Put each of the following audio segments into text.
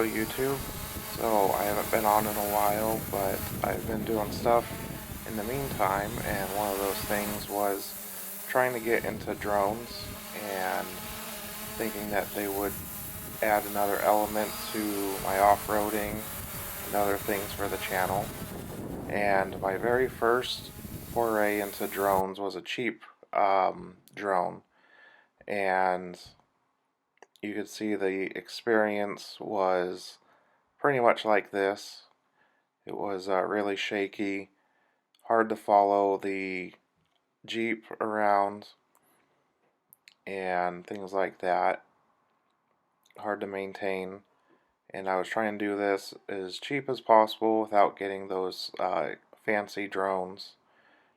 Hello YouTube. So I haven't been on in a while, but I've been doing stuff in the meantime, and one of those things was trying to get into drones and thinking that they would add another element to my off-roading and other things for the channel. And my very first foray into drones was a cheap drone, and you could see the experience was pretty much like this. It was really shaky, hard to follow the Jeep around and things like that, hard to maintain. And I was trying to do this as cheap as possible without getting those fancy drones.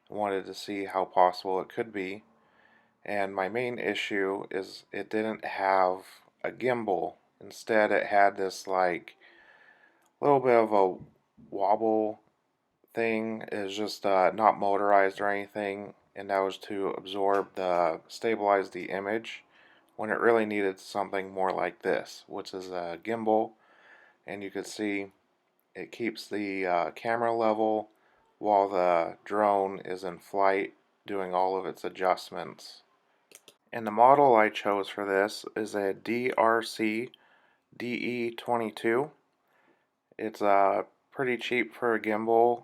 I wanted to see how possible it could be. And my main issue is it didn't have a gimbal. Instead, it had this like little bit of a wobble thing. Is just not motorized or anything, and that was to stabilize the image when it really needed something more like this, which is a gimbal. And you can see it keeps the camera level while the drone is in flight doing all of its adjustments. And the model I chose for this is a DRC DE22. It's pretty cheap for a gimbal.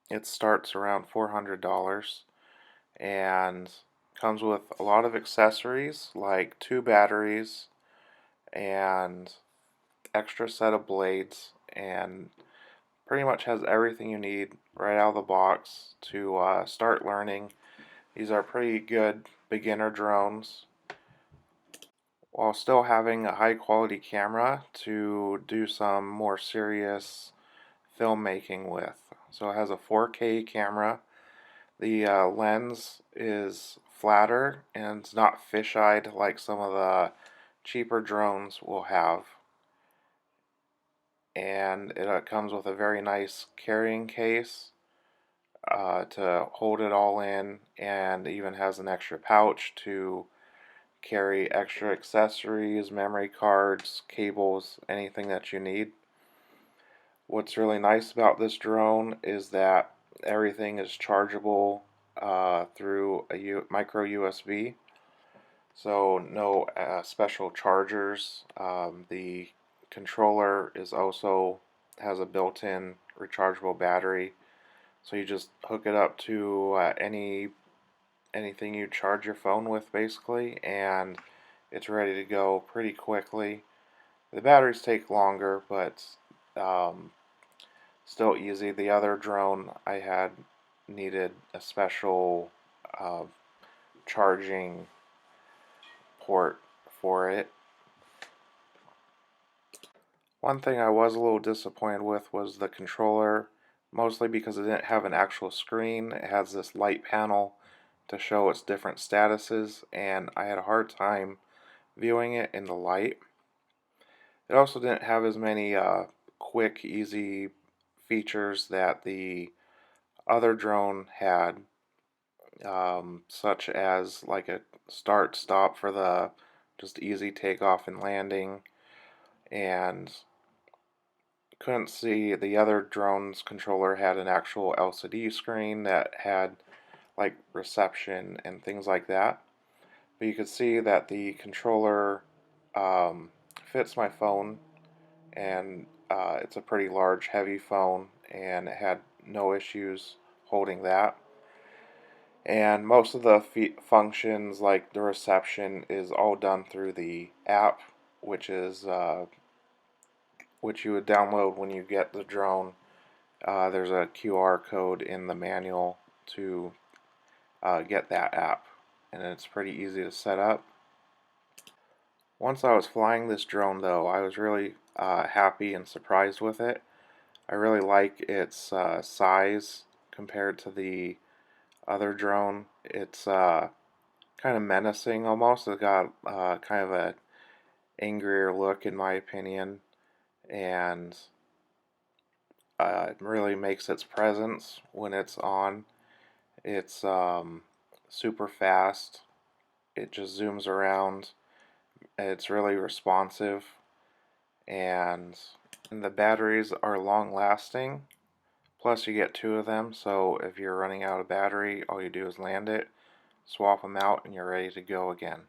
It starts around $400 and comes with a lot of accessories like 2 batteries and extra set of blades, and pretty much has everything you need right out of the box to start learning. These are pretty good beginner drones, while still having a high quality camera to do some more serious filmmaking with. So it has a 4K camera. The lens is flatter and it's not fisheye like some of the cheaper drones will have. And it comes with a very nice carrying case to hold it all in, and even has an extra pouch to carry extra accessories, memory cards, cables, anything that you need. What's really nice about this drone is that everything is chargeable through a micro USB, so no special chargers. The controller is also has a built-in rechargeable battery, so you just hook it up to anything you charge your phone with basically, and it's ready to go pretty quickly. The batteries take longer, but um, still easy. The other drone I had needed a special uh, charging port for it. One thing I was a little disappointed with was the controller, mostly because it didn't have an actual screen. It has this light panel to show its different statuses, and I had a hard time viewing it in the light. It also didn't have as many quick, easy features that the other drone had, such as like a start stop for the just easy takeoff and landing, and couldn't see the other drone's controller had an actual LCD screen that had like reception and things like that. But you could see that the controller fits my phone, and it's a pretty large, heavy phone, and it had no issues holding that. And most of the functions, like the reception, is all done through the app, which is which you would download when you get the drone. There's a QR code in the manual to get that app, and it's pretty easy to set up. Once I was flying this drone, though, I was really happy and surprised with it. I really like its size compared to the other drone. It's kind of menacing almost. It's got kind of a angrier look in my opinion, and it really makes its presence when it's on. It's super fast. It just zooms around. It's really responsive, and the batteries are long lasting. Plus you get 2 of them, so if you're running out of battery, all you do is land it, swap them out, and you're ready to go again.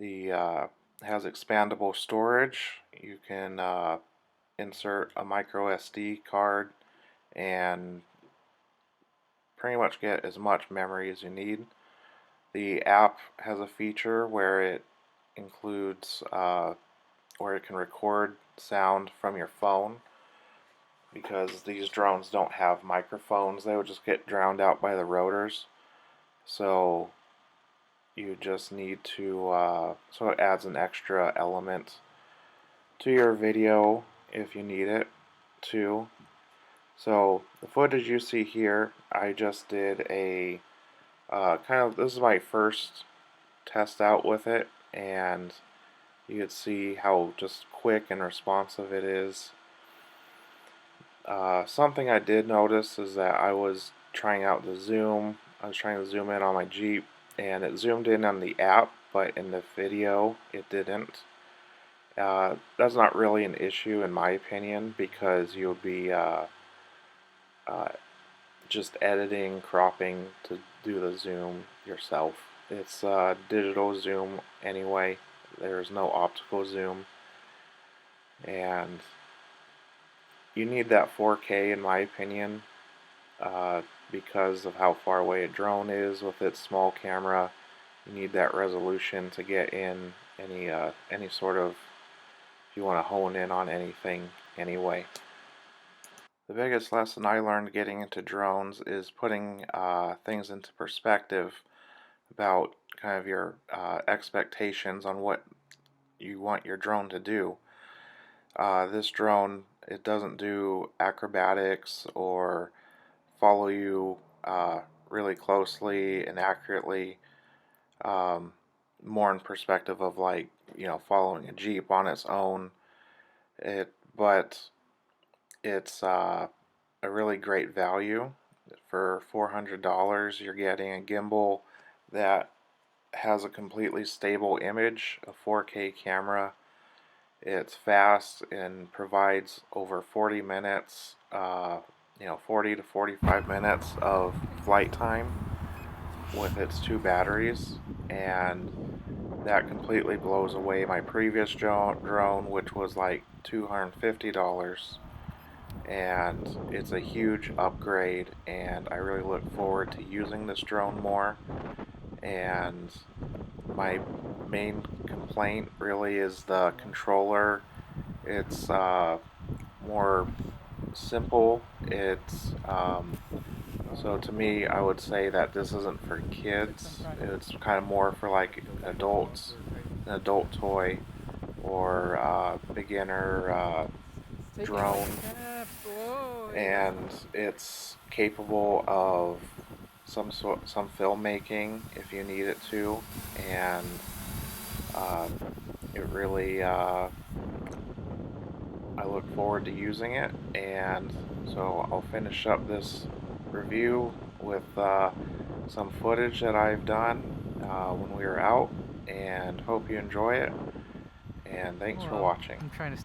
The has expandable storage. You can insert a micro SD card and pretty much get as much memory as you need. The app has a feature where it includes where it can record sound from your phone, because these drones don't have microphones. They would just get drowned out by the rotors. So you just need to, so it adds an extra element to your video if you need it to. So the footage you see here, I just did a this is my first test out with it, and you can see how just quick and responsive it is. Something I did notice is that I was trying out the zoom. I was trying to zoom in on my Jeep, and it zoomed in on the app, but in the video it didn't. That's not really an issue in my opinion, because you'll be just editing, cropping to do the zoom yourself. It's digital zoom anyway. There's no optical zoom, and you need that 4K in my opinion, because of how far away a drone is with its small camera. You need that resolution to get in any sort of, if you want to hone in on anything anyway. The biggest lesson I learned getting into drones is putting things into perspective about kind of your expectations on what you want your drone to do. This drone, it doesn't do acrobatics or follow you really closely and accurately, more in perspective of, like, following a Jeep on its own. But it's a really great value. For $400 you're getting a gimbal that has a completely stable image, a 4K camera. It's fast and provides over 40 minutes, 40 to 45 minutes of flight time with its 2 batteries, and that completely blows away my previous drone, which was like $250, and it's a huge upgrade, and I really look forward to using this drone more. And my main complaint really is the controller. It's more simple. It's so to me, I would say that this isn't for kids. It's kind of more for like adults, an adult toy, or beginner drone, and it's capable of some filmmaking if you need it to, and it really I look forward to using it. And so I'll finish up this review with some footage that I've done when we were out, and hope you enjoy it, and thanks for watching. I'm trying to